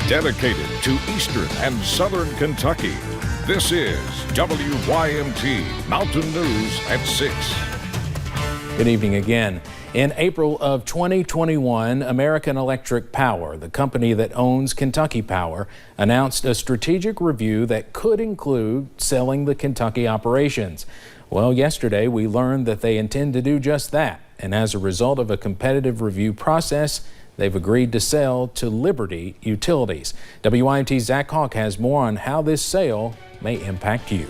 dedicated to Eastern and Southern Kentucky. This is WYMT Mountain News at 6. Good evening again. In April of 2021, American Electric Power, the company that owns Kentucky Power, announced a strategic review that could include selling the Kentucky operations. Well, yesterday we learned that they intend to do just that, and as a result of a competitive review process, they've agreed to sell to Liberty Utilities. WYMT's Zach Hawk has more on how this sale may impact you.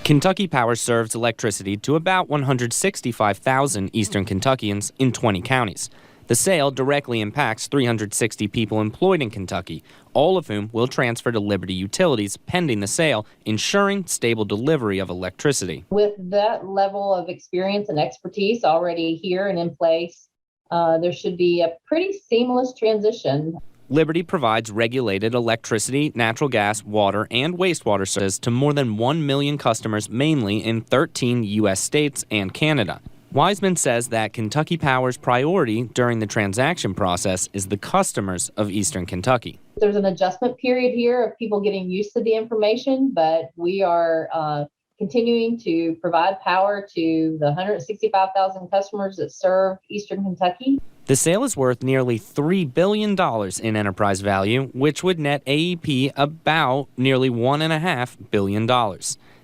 Kentucky Power serves electricity to about 165,000 Eastern Kentuckians in 20 counties. The sale directly impacts 360 people employed in Kentucky, all of whom will transfer to Liberty Utilities pending the sale, ensuring stable delivery of electricity. With that level of experience and expertise already here and in place, there should be a pretty seamless transition. Liberty provides regulated electricity, natural gas, water, and wastewater services to more than 1 million customers, mainly in 13 U.S. states and Canada. Wiseman says that Kentucky Power's priority during the transaction process is the customers of Eastern Kentucky. There's an adjustment period here of people getting used to the information, but we are continuing to provide power to the 165,000 customers that serve Eastern Kentucky. The sale is worth nearly $3 billion in enterprise value, which would net AEP about nearly $1.5 billion.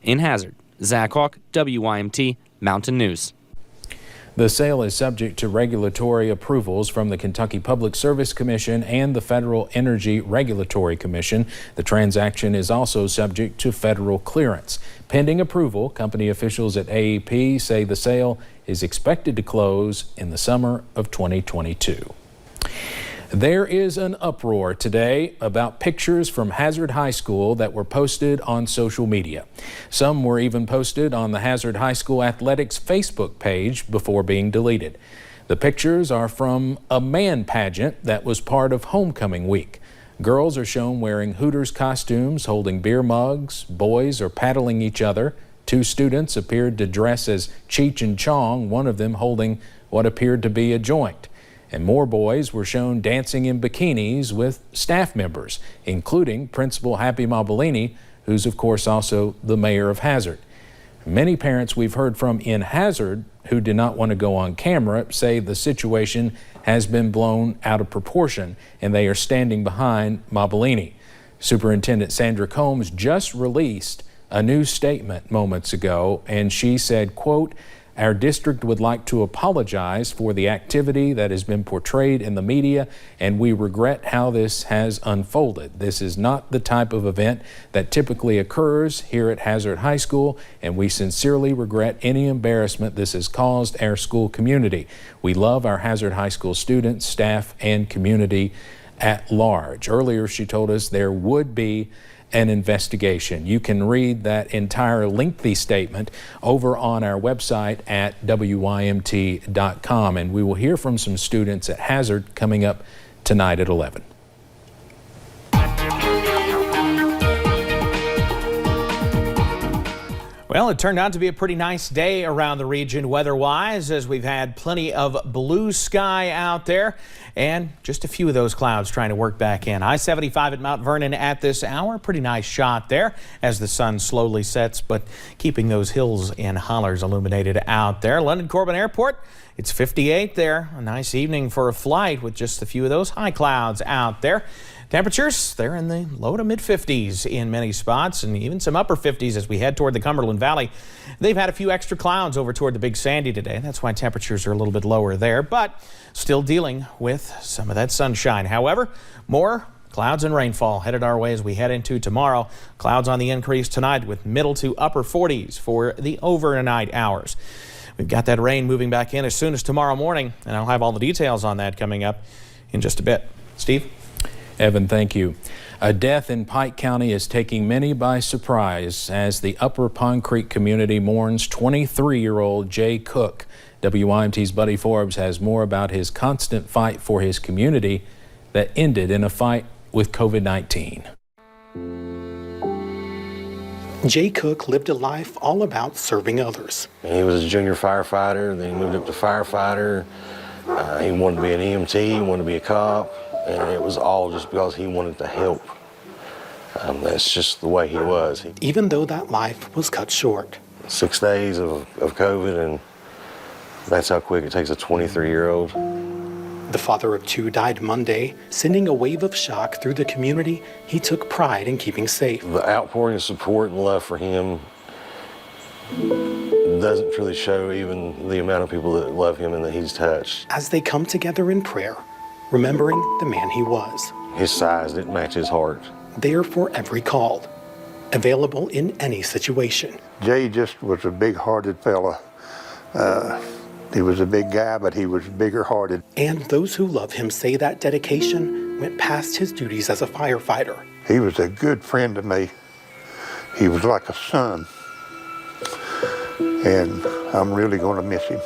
In Hazard, Zach Hawk, WYMT Mountain News. The sale is subject to regulatory approvals from the Kentucky Public Service Commission and the Federal Energy Regulatory Commission. The transaction is also subject to federal clearance. Pending approval, company officials at AEP say the sale is expected to close in the summer of 2022. There is an uproar today about pictures from Hazard High School that were posted on social media. Some were even posted on the Hazard High School Athletics Facebook page before being deleted. The pictures are from a man pageant that was part of homecoming week. Girls are shown wearing Hooters costumes, holding beer mugs. Boys are paddling each other. Two students appeared to dress as Cheech and Chong, one of them holding what appeared to be a joint. And more boys were shown dancing in bikinis with staff members, including Principal Happy Mobilini, who's of course also the mayor of Hazard. Many parents we've heard from in Hazard who did not want to go on camera say the situation has been blown out of proportion and they are standing behind Mobilini. Superintendent Sandra Combs just released a new statement moments ago, and she said, quote, "Our district would like to apologize for the activity that has been portrayed in the media, and we regret how this has unfolded. This is not the type of event that typically occurs here at Hazard High School, and we sincerely regret any embarrassment this has caused our school community. We love our Hazard High School students, staff, and community at large." Earlier, she told us there would be an investigation. You can read that entire lengthy statement over on our website at WYMT.com, and we will hear from some students at Hazard coming up tonight at 11. Well, it turned out to be a pretty nice day around the region weather-wise, as we've had plenty of blue sky out there and just a few of those clouds trying to work back in. I-75 at Mount Vernon at this hour. Pretty nice shot there as the sun slowly sets, but keeping those hills and hollers illuminated out there. London Corbin Airport, it's 58 there. A nice evening for a flight with just a few of those high clouds out there. Temperatures, they're in the low to mid-50s in many spots and even some upper 50s as we head toward the Cumberland Valley. They've had a few extra clouds over toward the Big Sandy today. That's why temperatures are a little bit lower there, but still dealing with some of that sunshine. However, more clouds and rainfall headed our way as we head into tomorrow. Clouds on the increase tonight with middle to upper 40s for the overnight hours. We've got that rain moving back in as soon as tomorrow morning, and I'll have all the details on that coming up in just a bit. Steve? Evan, thank you. A death in Pike County is taking many by surprise as the Upper Pond Creek community mourns 23-year-old Jay Cook. WYMT's Buddy Forbes has more about his constant fight for his community that ended in a fight with COVID-19. Jay Cook lived a life all about serving others. He was a junior firefighter, then he moved up to firefighter. He wanted to be an EMT, he wanted to be a cop. and it was all just because he wanted to help. That's just the way he was. Even though that life was cut short. 6 days of COVID, and that's how quick it takes a 23-year-old. The father of 2 died Monday, sending a wave of shock through the community he took pride in keeping safe. The outpouring of support and love for him doesn't really show even the amount of people that love him and that he's touched. As they come together in prayer, remembering the man he was. His size didn't match his heart. There for every call, available in any situation. Jay just was a big-hearted fella. He was a big guy, but he was bigger-hearted. And those who love him say that dedication went past his duties as a firefighter. He was a good friend to me. He was like a son. And I'm really going to miss him.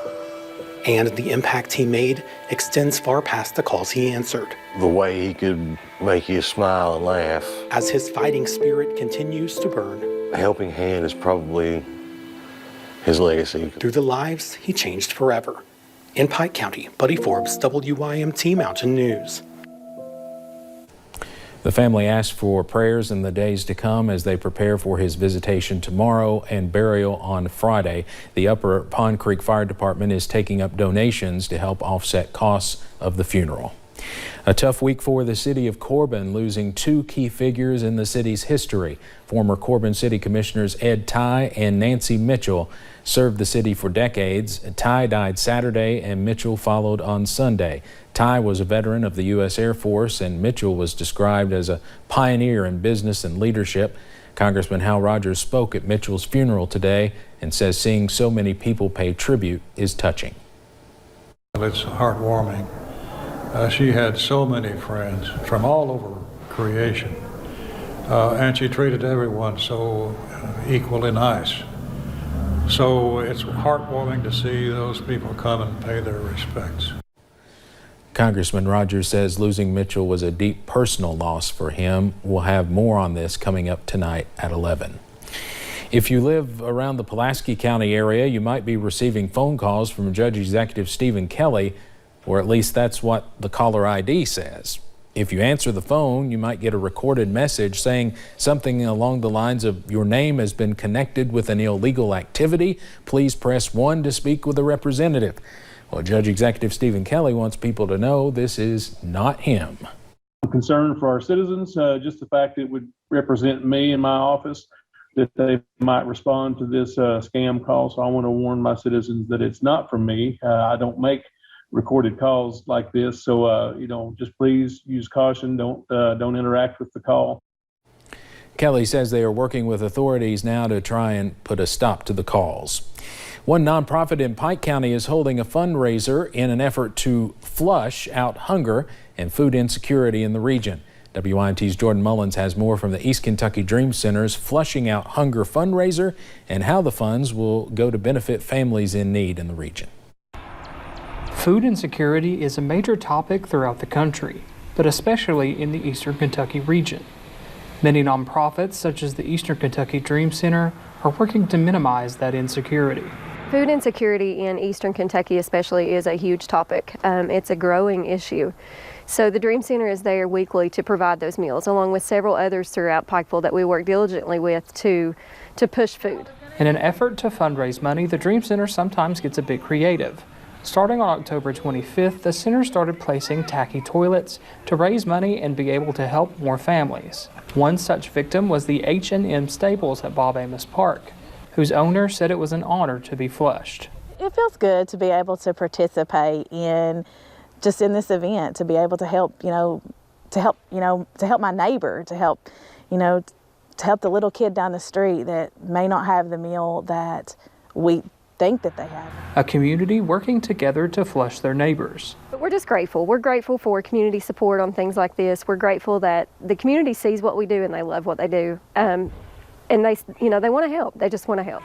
And the impact he made extends far past the calls he answered. The way he could make you smile and laugh. As his fighting spirit continues to burn. A helping hand is probably his legacy. Through the lives he changed forever. In Pike County, Buddy Forbes, WYMT Mountain News. The family asked for prayers in the days to come as they prepare for his visitation tomorrow and burial on Friday. The Upper Pond Creek Fire Department is taking up donations to help offset costs of the funeral. A tough week for the city of Corbin, losing 2 key figures in the city's history. Former Corbin City Commissioners Ed Tye and Nancy Mitchell served the city for decades. Tye died Saturday and Mitchell followed on Sunday. Tye was a veteran of the U.S. Air Force, and Mitchell was described as a pioneer in business and leadership. Congressman Hal Rogers spoke at Mitchell's funeral today and says seeing so many people pay tribute is touching. It's heartwarming. She had so many friends from all over creation, and she treated everyone so equally nice. So it's heartwarming to see those people come and pay their respects. Congressman Rogers says losing Mitchell was a deep personal loss for him. We'll have more on this coming up tonight at 11. If you live around the Pulaski County area, you might be receiving phone calls from Judge Executive Stephen Kelly, or at least that's what the caller ID says. If you answer the phone, you might get a recorded message saying something along the lines of, "Your name has been connected with an illegal activity. Please press 1 to speak with a representative." Well, Judge Executive Stephen Kelly wants people to know this is not him. I'm concerned for our citizens, just the fact that it would represent me in my office, that they might respond to this scam call. So I want to warn my citizens that it's not from me. I don't make recorded calls like this. So, just please use caution. Don't interact with the call. Kelly says they are working with authorities now to try and put a stop to the calls. One nonprofit in Pike County is holding a fundraiser in an effort to flush out hunger and food insecurity in the region. WYMT's Jordan Mullins has more from the East Kentucky Dream Center's Flushing Out Hunger fundraiser and how the funds will go to benefit families in need in the region. Food insecurity is a major topic throughout the country, but especially in the Eastern Kentucky region. Many nonprofits, such as the Eastern Kentucky Dream Center, are working to minimize that insecurity. Food insecurity in Eastern Kentucky especially is a huge topic. It's a growing issue. So the Dream Center is there weekly to provide those meals, along with several others throughout Pikeville that we work diligently with to push food. In an effort to fundraise money, the Dream Center sometimes gets a bit creative. Starting on October 25th, the center started placing tacky toilets to raise money and be able to help more families. One such victim was the H&M Stables at Bob Amos Park, whose owner said it was an honor to be flushed. It feels good to be able to participate in this event, to be able to help, to help my neighbor, to help the little kid down the street that may not have the meal that we think that they have. A community working together to flush their neighbors. But we're just grateful. We're grateful for community support on things like this. We're grateful that the community sees what we do and they love what they do. And they want to help. They just want to help.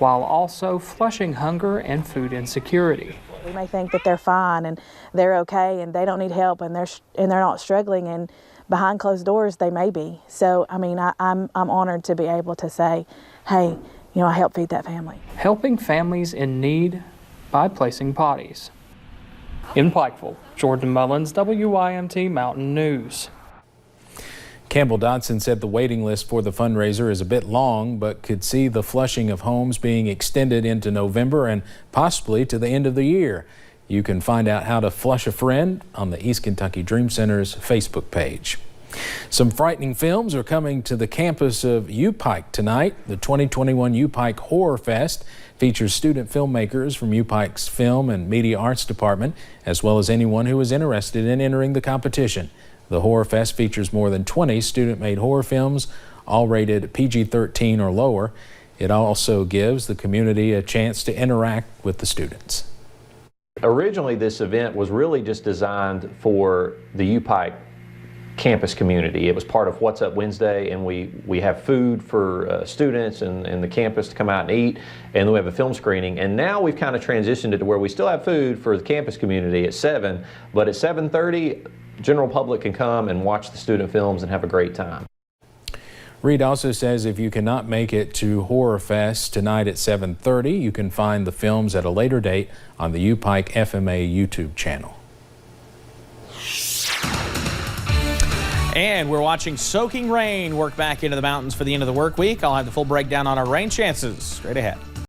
While also flushing hunger and food insecurity. We may think that they're fine and they're okay and they don't need help and they're not struggling, and behind closed doors they may be. So I'm honored to be able to say, hey, I help feed that family. Helping families in need by placing potties. In Pikeville, Jordan Mullins, WYMT Mountain News. Campbell Dodson said the waiting list for the fundraiser is a bit long, but could see the flushing of homes being extended into November and possibly to the end of the year. You can find out how to flush a friend on the East Kentucky Dream Center's Facebook page. Some frightening films are coming to the campus of Pike tonight. The 2021 Pike Horror Fest features student filmmakers from Pike's Film and Media Arts Department, as well as anyone who is interested in entering the competition. The Horror Fest features more than 20 student-made horror films, all rated PG-13 or lower. It also gives the community a chance to interact with the students. Originally, this event was really just designed for the Pike campus community. It was part of What's Up Wednesday, and we have food for students and the campus to come out and eat, and then we have a film screening. And now we've kind of transitioned it to where we still have food for the campus community at 7, but at 7:30, general public can come and watch the student films and have a great time. Reed also says if you cannot make it to Horror Fest tonight at 7:30, you can find the films at a later date on the Pike FMA YouTube channel. And we're watching soaking rain work back into the mountains for the end of the work week. I'll have the full breakdown on our rain chances straight ahead.